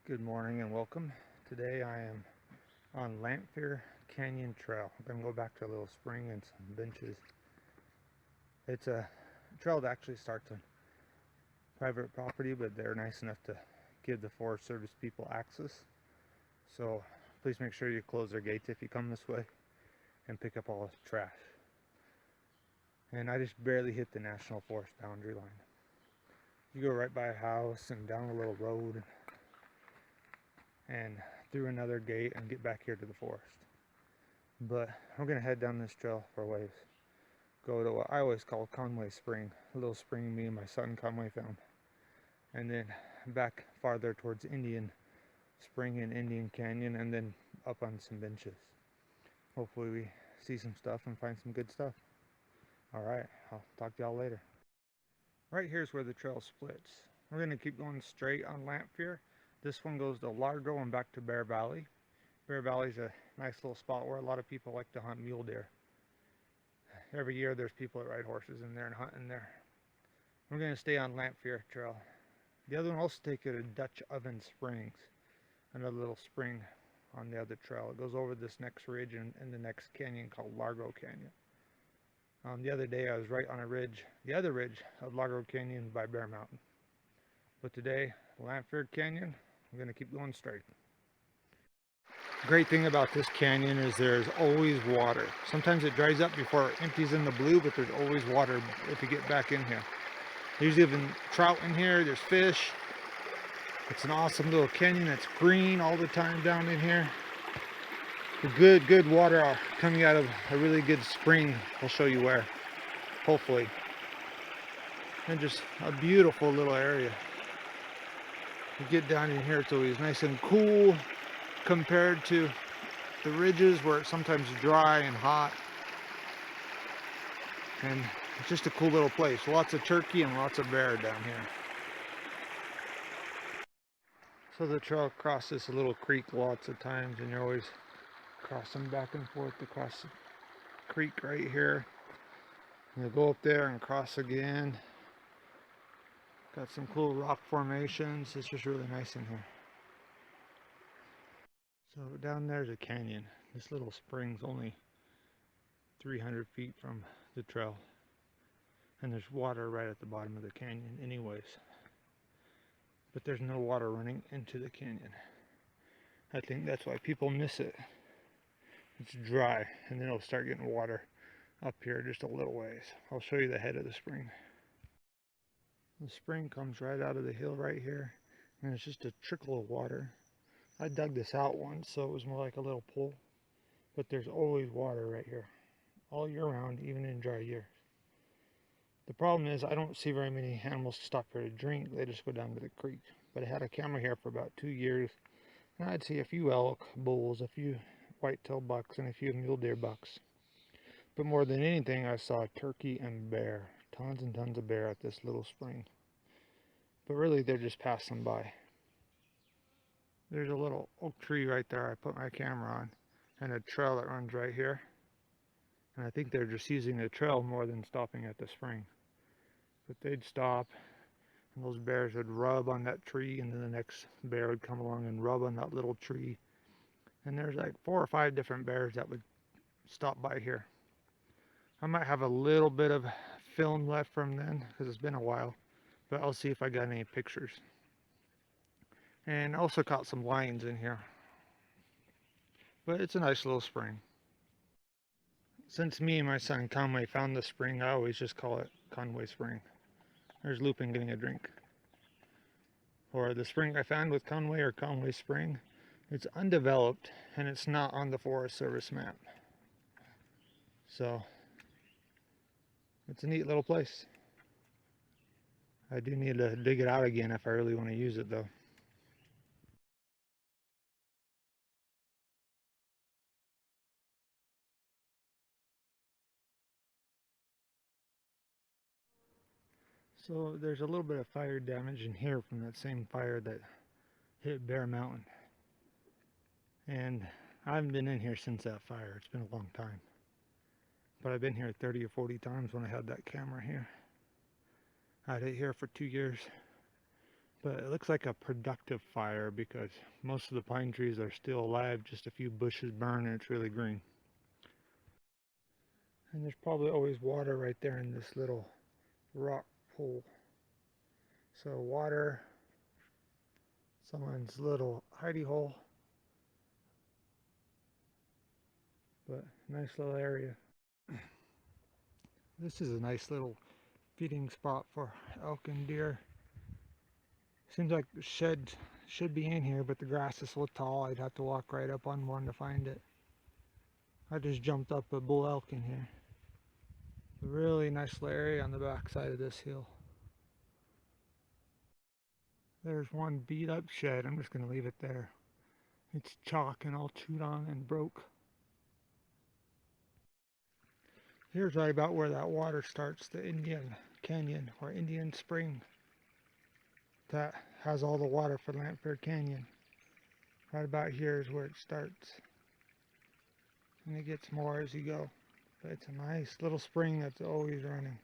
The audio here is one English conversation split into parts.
Good morning and welcome. Today I am on Lanphier Canyon Trail. I'm going to go back to a little spring and some benches. It's a trail that actually starts on private property, but they're nice enough to give the Forest Service people access. So please make sure you close their gates if you come this way and pick up all the trash. And I just barely hit the National Forest boundary line. You go right by a house and down a little road and through another gate and get back here to the forest. But we're gonna head down this trail for a ways. Go to what I always call Conway Spring, a little spring me and my son Conway found. And then back farther towards Indian Spring and Indian Canyon, and then up on some benches. Hopefully we see some stuff and find some good stuff. Alright, I'll talk to y'all later. Right here's where the trail splits. We're gonna keep going straight on Lanphier. This one goes to Largo and back to Bear Valley. Bear Valley is a nice little spot where a lot of people like to hunt mule deer. Every year there's people that ride horses in there and hunt in there. We're going to stay on Lanphier Trail. The other one will also take you to Dutch Oven Springs, another little spring on the other trail. It goes over this next ridge and the next canyon called Largo Canyon. The other day I was right on a ridge, the other ridge of Largo Canyon by Bear Mountain. But today, Lanphier Canyon, I'm going to keep going straight. Great thing about this canyon is there's always water. Sometimes it dries up before it empties in the blue, but there's always water if you get back in here. There's even trout in here, there's fish. It's an awesome little canyon that's green all the time down in here. The good water coming out of a really good spring. I'll show you where, hopefully. And just a beautiful little area. You get down in here, it's always nice and cool compared to the ridges where it's sometimes dry and hot. And it's just a cool little place. Lots of turkey and lots of bear down here. So the trail crosses a little creek lots of times, and you're always crossing back and forth across the creek right here. And you go up there and cross again. Got some cool rock formations. It's just really nice in here. So down there's a canyon. This little spring's only 300 feet from the trail. And there's water right at the bottom of the canyon anyways. But there's no water running into the canyon. I think that's why people miss it. It's dry, and then it'll start getting water up here just a little ways. I'll show you the head of the spring. The spring comes right out of the hill right here, and it's just a trickle of water. I dug this out once, so it was more like a little pool, but there's always water right here, all year round, even in dry years. The problem is I don't see very many animals stop here to drink. They just go down to the creek. But I had a camera here for about 2 years, and I'd see a few elk, bulls, a few whitetail bucks, and a few mule deer bucks. But more than anything, I saw turkey and bear. Tons and tons of bear at this little spring. But really, they're just passing by. There's a little oak tree right there I put my camera on, and a trail that runs right here. And I think they're just using the trail more than stopping at the spring. But they'd stop, and those bears would rub on that tree, and then the next bear would come along and rub on that little tree. And there's like 4 or 5 different bears that would stop by here. I might have a little bit of film left from then because it's been a while, but I'll see if I got any pictures. And also caught some lions in here, but it's a nice little spring. Since me and my son Conway found the spring, I always just call it Conway Spring. There's Lupin getting a drink. Or the spring I found with Conway, or Conway Spring. It's undeveloped and it's not on the Forest Service map. So it's a neat little place. I do need to dig it out again if I really want to use it though. So there's a little bit of fire damage in here from that same fire that hit Bear Mountain. And I haven't been in here since that fire. It's been a long time. But I've been here 30 or 40 times when I had that camera here. I had it here for 2 years. But it looks like a productive fire because most of the pine trees are still alive, just a few bushes burn and it's really green. And there's probably always water right there in this little rock hole. So water, someone's little hidey hole, but nice little area. This is a nice little feeding spot for elk and deer. Seems like the shed should be in here, but the grass is so tall I'd have to walk right up on one to find it. I just jumped up a bull elk in here. A really nice little area on the back side of this hill. There's one beat up shed. I'm just going to leave it there. It's chalk and all chewed on and broke. Here's right about where that water starts, the Indian Canyon or Indian Spring. That has all the water for Lanphier Canyon. Right about here is where it starts. And it gets more as you go. But it's a nice little spring that's always running.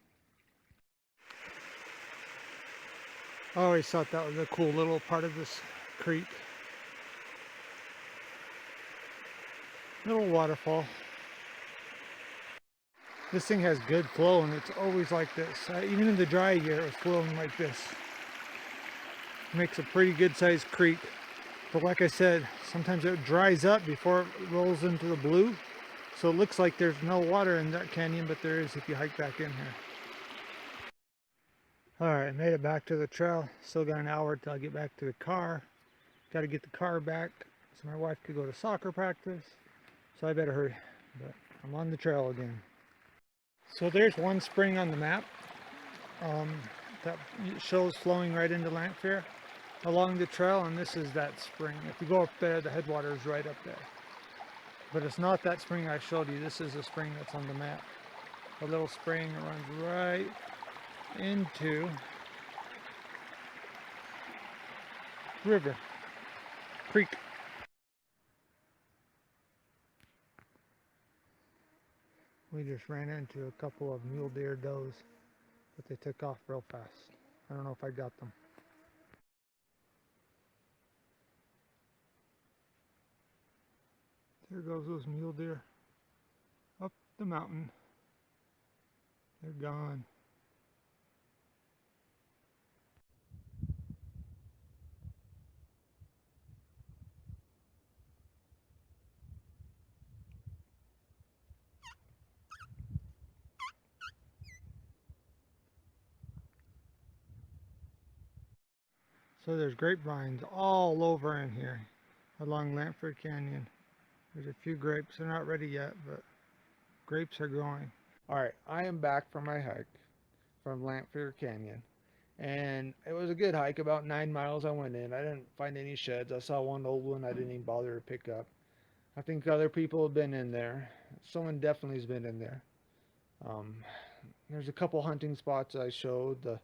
I always thought that was a cool little part of this creek. Little waterfall. This thing has good flow and it's always like this. Even in the dry year it was flowing like this. It makes a pretty good sized creek. But like I said, sometimes it dries up before it rolls into the blue. So it looks like there's no water in that canyon, but there is if you hike back in here. Alright, made it back to the trail. Still got an hour till I get back to the car. Got to get the car back so my wife could go to soccer practice. So I better hurry. But I'm on the trail again. So there's one spring on the map that shows flowing right into Lanphier along the trail, and this is that spring. If you go up there, the headwaters right up there. But it's not that spring I showed you. This is a spring that's on the map. A little spring that runs right into river, creek. We just ran into a couple of mule deer does, but they took off real fast. I don't know if I got them. There goes those mule deer up the mountain. They're gone. So there's grapevines all over in here along Lanphier Canyon. There's a few grapes. They're not ready yet, but grapes are growing. Alright, I am back from my hike from Lanphier Canyon. And it was a good hike, about 9 miles I went in. I didn't find any sheds. I saw one old one I didn't even bother to pick up. I think other people have been in there. Someone definitely has been in there. There's a couple hunting spots I showed. The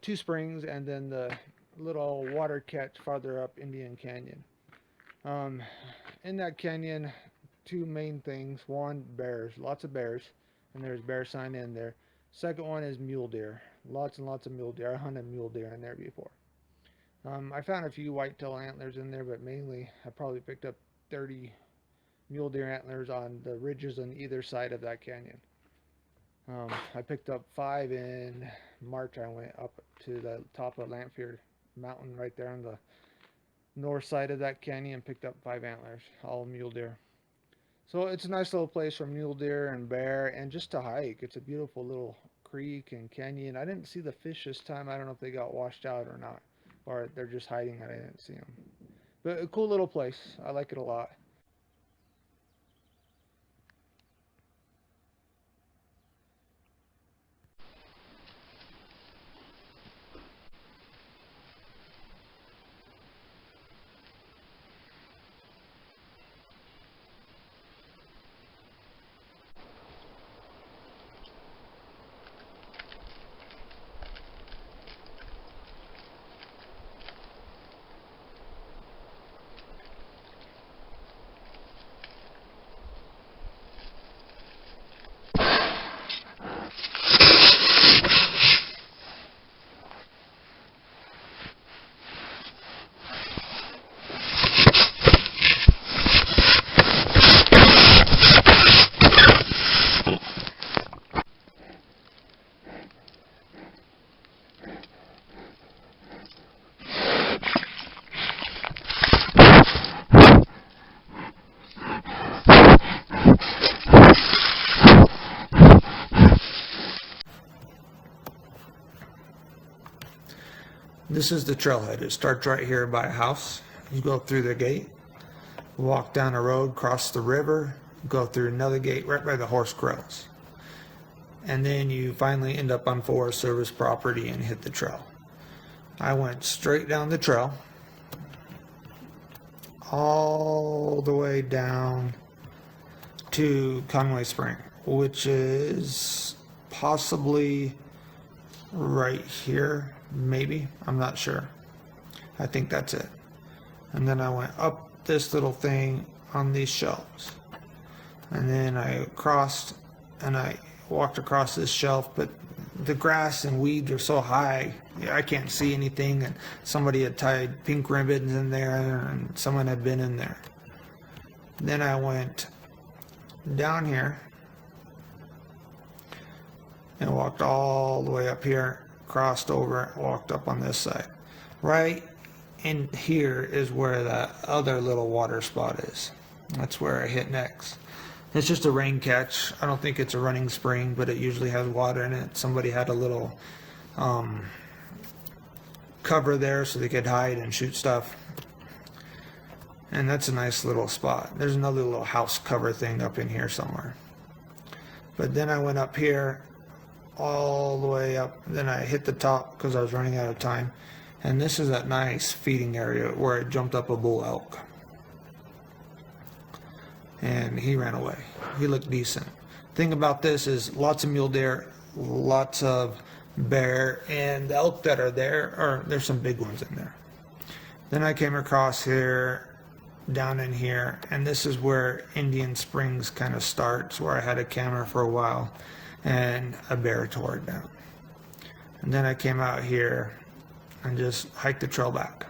2 springs and then the little water catch farther up Indian Canyon. In that canyon, 2 main things. One, bears. Lots of bears. And there's bear sign in there. Second one is mule deer. Lots and lots of mule deer. I hunted mule deer in there before. I found a few whitetail antlers in there, but mainly I probably picked up 30 mule deer antlers on the ridges on either side of that canyon. I picked up 5 in March. I went up to the top of Lanphier mountain right there on the north side of that canyon and picked up 5 antlers, all mule deer. So it's a nice little place for mule deer and bear and just to hike. It's a beautiful little creek and canyon. I didn't see the fish this time. I don't know if they got washed out or not, or they're just hiding and I didn't see them. But a cool little place. I like it a lot. This is the trailhead. It starts right here by a house. You go through the gate, walk down a road, cross the river, go through another gate right by the horse corrals. And then you finally end up on Forest Service property and hit the trail. I went straight down the trail, all the way down to Conway Spring, which is possibly right here, maybe. I'm not sure. I think that's it. And then I went up this little thing on these shelves. And then I crossed and I walked across this shelf, but the grass and weeds are so high, I can't see anything. And somebody had tied pink ribbons in there, and someone had been in there. Then I went down here and walked all the way up here, crossed over, walked up on this side. Right in here is where that other little water spot is. That's where I hit next. It's just a rain catch. I don't think it's a running spring, but it usually has water in it. Somebody had a little cover there so they could hide and shoot stuff. And that's a nice little spot. There's another little house cover thing up in here somewhere. But then I went up here all the way up. Then I hit the top because I was running out of time. And this is that nice feeding area where it jumped up a bull elk. And he ran away. He looked decent. Thing about this is lots of mule deer, lots of bear, and the elk that are there, there's some big ones in there. Then I came across here, down in here, and this is where Indian Springs kind of starts, where I had a camera for a while, and a bear tore it down. And then I came out here and just hiked the trail back.